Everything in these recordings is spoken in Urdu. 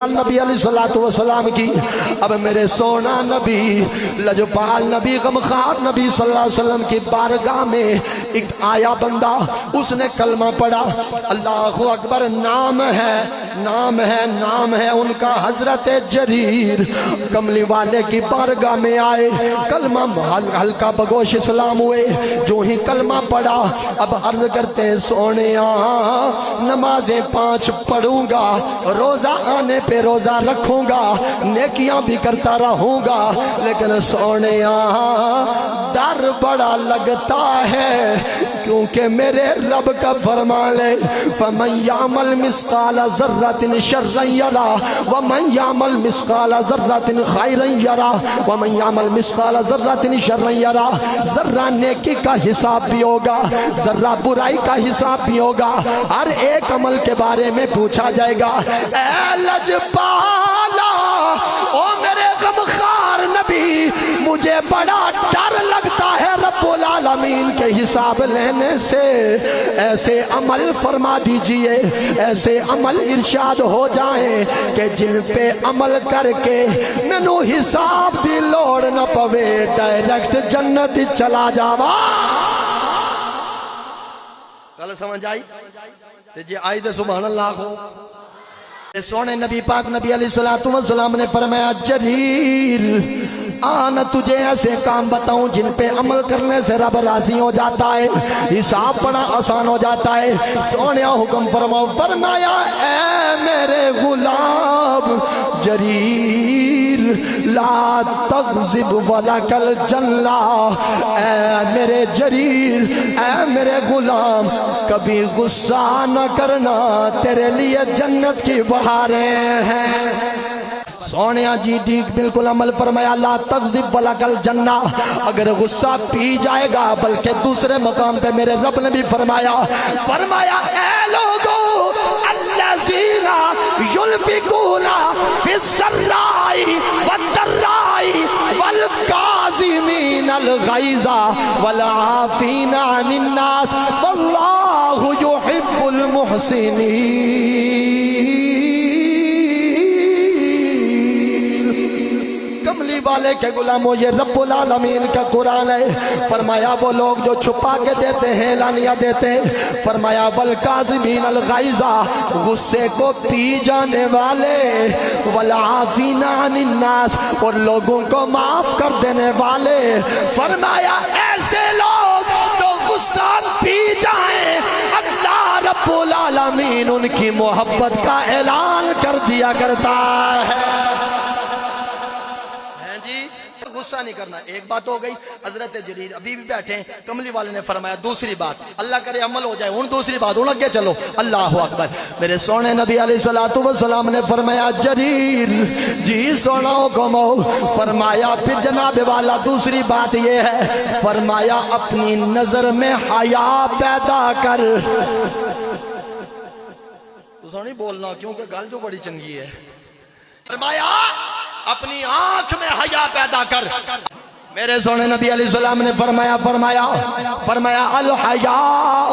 نبی علیہ الصلوۃ والسلام کی اب میرے سونا نبی لجپال نبی غمخوار نبی صلی اللہ علیہ وسلم کی بارگاہ میں ایک آیا بندہ، اس نے کلمہ پڑھا، اللہ اکبر، نام ہے ان کا حضرت جریر، کملی والے کی بارگاہ میں آئے، کلمہ ہلکا بگوش اسلام ہوئے، جو ہی کلمہ پڑھا اب عرض کرتے سونیا نمازیں 5 پڑھوں گا، روزہ آنے پہ روزہ رکھوں گا، نیکیاں بھی کرتا رہوں گا، لیکن سونیا ڈر بڑا لگتا ہے کیونکہ میرے رب کا فرمان ہے فَمَنْ يَعْمَلْ مِثْقَالَ ذَرَّةٍ شَرًّا يَرَهُ وَمَنْ يَعْمَلْ مِثْقَالَ ذَرَّةٍ خَيْرًا يَرَهُ وَمَنْ يَعْمَلْ مِثْقَالَ ذَرَّةٍ شَرًّا يَرَهُ۔ ذرہ نیکی کا حساب بھی ہوگا، ذرہ برائی کا حساب بھی ہوگا، ہر ایک عمل کے بارے میں پوچھا جائے گا۔ اے لجپالا، او میرے غمخوار نبی، مجھے بڑا ڈر لگتا ہے رب العالمین کے حساب لینے سے، ایسے عمل فرما دیجئے، ایسے عمل ارشاد ہو جائیں کہ جن پہ عمل کر کے مینو حساب دی لوڑ نہ پوے، ڈائریکٹ جنت چلا جاوا۔ گل سمجھ آئی؟ جی آئی دے سبحان اللہ کو سونے نبی پاک نبی علیہ الصلوۃ والسلام نے فرمایا جریر آنا تجھے ایسے کام بتاؤں جن پہ عمل کرنے سے رب راضی ہو جاتا ہے، حساب بڑا آسان ہو جاتا ہے۔ سونے حکم فرماؤ، فرمایا اے میرے غلام جریر لا تغضب ولک الجنہ، اے میرے جریر، اے میرے غلام، کبھی غصہ نہ کرنا، تیرے لیے جنت کی بہاریں ہیں۔ سونیا جی ٹھیک بالکل عمل فرمایا، لا تغضب ولک الجنہ، اگر غصہ پی جائے گا، بلکہ دوسرے مقام پہ میرے رب نے بھی فرمایا اے لوگو الذین ينفقون فی السراء والضراء والکاظمین الغیظ والعافین عن الناس واللہ یحب المحسنین۔ کملی والے کے غلاموں، یہ رب العالمین کا قرآن ہے۔ فرمایا وہ لوگ جو چھپا کے دیتے ہیں، اعلانیہ دیتے ہیں، فرمایا والکاظمین الغیظ، غصے کو پی جانے والے، والعافین عن الناس، اور لوگوں کو معاف کر دینے والے۔ فرمایا ایسے لوگ تو غصہ پی جائیں، اللہ رب العالمین ان کی محبت کا اعلان کر دیا کرتا ہے۔ غصہ نہیں کرنا، ایک بات ہو گئی۔ حضرت جریر ابھی بھی بیٹھے ہیں، کملی والے نے فرمایا دوسری بات، اللہ کرے عمل ہو جائے، دوسری بات اگے چلو، اللہ اکبر۔ میرے سونے نبی علیہ الصلوۃ والسلام نے فرمایا جریر جی سونا حکم ہو، فرمایا پھر جناب والا دوسری بات یہ ہے، فرمایا اپنی نظر میں حیا پیدا کر۔ تو سونی بولنا کیونکہ گل جو بڑی چنگی ہے۔ فرمایا اپنی آنکھ میں حیا پیدا کر۔ میرے سونے نبی علیہ السلام نے فرمایا الحیاء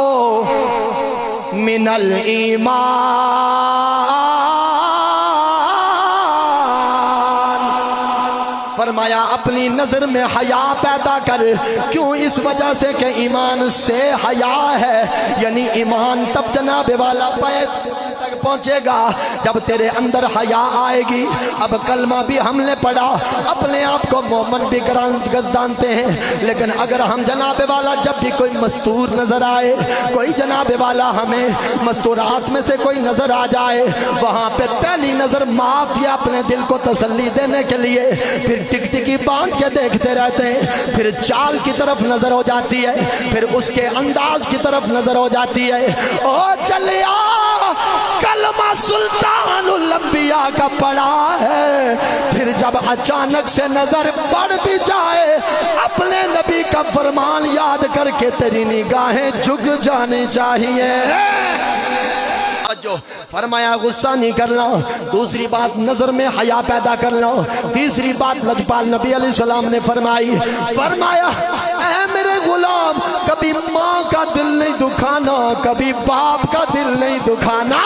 من الایمان، فرمایا اپنی نظر میں حیا پیدا کر۔ کیوں؟ اس وجہ سے کہ ایمان سے حیا ہے، یعنی ایمان تب جناب والا پہنچے گا جب تیرے اندر حیا آئے گی۔ اب کلمہ بھی ہم نے پڑھا، اپنے آپ کو مومن بھی گردانتے ہیں، لیکن اگر ہم جناب والا جب بھی کوئی مستور نظر آئے، کوئی جناب والا ہمیں مستورات میں سے کوئی نظر آ جائے، وہاں پہ پہلی نظر معاف یا اپنے دل کو تسلی دینے کے لیے پھر ٹک ٹکی باندھ کے دیکھتے رہتے ہیں، پھر چال کی طرف نظر ہو جاتی ہے، پھر اس کے انداز کی طرف نظر ہو جاتی ہے۔ او چلیا کلمہ سلطان الانبیاء کا پڑھا ہے، پھر جب اچانک سے نظر پڑ بھی جائے، اپنے نبی کا فرمان یاد کر کے تیری نگاہیں جھک جانی چاہیے۔ فرمایا غصہ نہیں کرنا، دوسری بات نظر میں حیا پیدا کرنا، تیسری بات لجپال نبی علیہ السلام نے فرمایا اے میرے غلام، کبھی ماں کا دل نہیں دکھانا، کبھی باپ کا دل نہیں دکھانا۔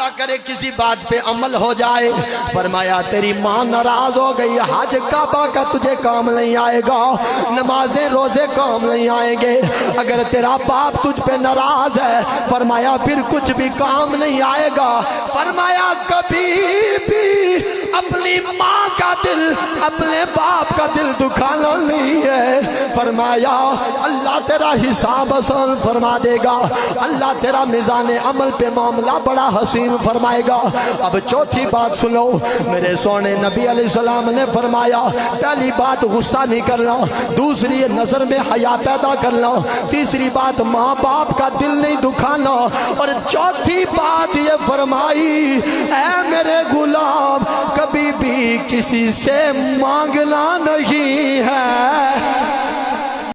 اللہ کرے کسی بات پہ عمل ہو جائے. فرمایا تیری ماں ناراض ہو گئی, حج کعبہ کا تجھے کام نہیں آئے گا, نمازیں روزے کام نہیں آئیں گے. اگر تیرا باپ تجھ پہ ناراض ہے فرمایا پھر کچھ بھی کام نہیں آئے گا. فرمایا کبھی بھی اپنی ماں کا دل اپنے باپ کا دل دکھانا نہیں ہے. فرمایا اللہ تیرا حساب آسان فرما دے گا, اللہ تیرا میزان عمل پہ معاملہ بڑا حسین فرمائے گا. اب چوتھی بات سنو, میرے سونے نبی علیہ السلام نے فرمایا پہلی بات غصہ نہیں کرنا, دوسری نظر میں حیا پیدا کرنا, تیسری بات ماں باپ کا دل نہیں دکھانا, اور چوتھی بات یہ فرمائی اے میرے غلام کبھی بھی کسی سے مانگنا نہیں ہے.